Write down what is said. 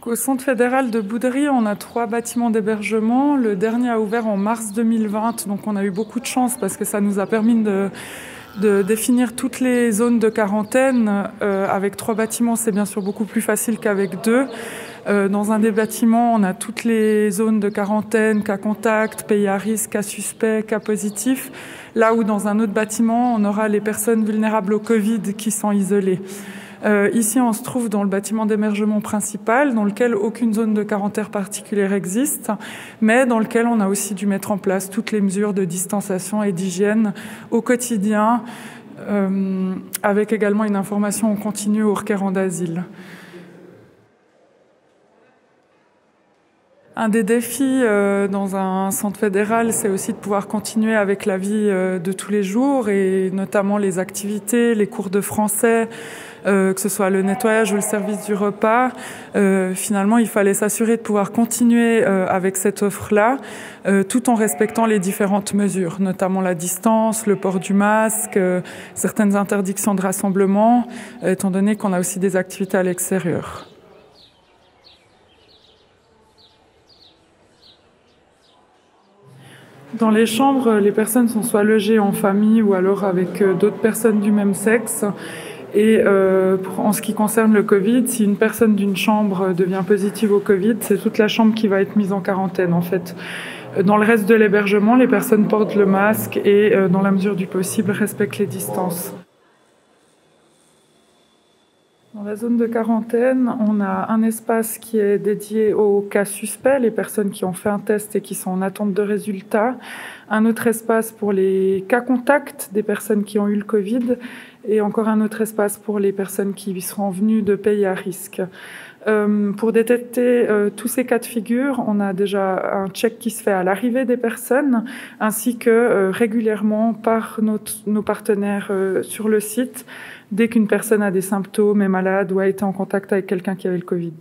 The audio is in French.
Au Centre fédéral de Boudry, on a 3 bâtiments d'hébergement. Le dernier a ouvert en mars 2020, donc on a eu beaucoup de chance parce que ça nous a permis de définir toutes les zones de quarantaine. Avec 3 bâtiments, c'est bien sûr beaucoup plus facile qu'avec 2. Dans un des bâtiments, on a toutes les zones de quarantaine, cas contact, pays à risque, cas suspect, cas positif. Là où dans un autre bâtiment, on aura les personnes vulnérables au Covid qui sont isolées. Ici, on se trouve dans le bâtiment d'émergement principal, dans lequel aucune zone de quarantaine particulière existe, mais dans lequel on a aussi dû mettre en place toutes les mesures de distanciation et d'hygiène au quotidien, avec également une information en continu aux requérants d'asile. Un des défis dans un centre fédéral, c'est aussi de pouvoir continuer avec la vie de tous les jours et notamment les activités, les cours de français, que ce soit le nettoyage ou le service du repas. Finalement, il fallait s'assurer de pouvoir continuer avec cette offre-là, tout en respectant les différentes mesures, notamment la distance, le port du masque, certaines interdictions de rassemblement, étant donné qu'on a aussi des activités à l'extérieur. Dans les chambres, les personnes sont soit logées en famille ou alors avec d'autres personnes du même sexe. Et en ce qui concerne le Covid, si une personne d'une chambre devient positive au Covid, c'est toute la chambre qui va être mise en quarantaine en fait. Dans le reste de l'hébergement, les personnes portent le masque et dans la mesure du possible respectent les distances. Dans la zone de quarantaine, on a un espace qui est dédié aux cas suspects, les personnes qui ont fait un test et qui sont en attente de résultats. Un autre espace pour les cas contacts des personnes qui ont eu le Covid. Et encore un autre espace pour les personnes qui seront venues de pays à risque. Pour détecter tous ces cas de figure, on a déjà un check qui se fait à l'arrivée des personnes, ainsi que régulièrement par nos partenaires sur le site, dès qu'une personne a des symptômes, est malade ou a été en contact avec quelqu'un qui avait le Covid.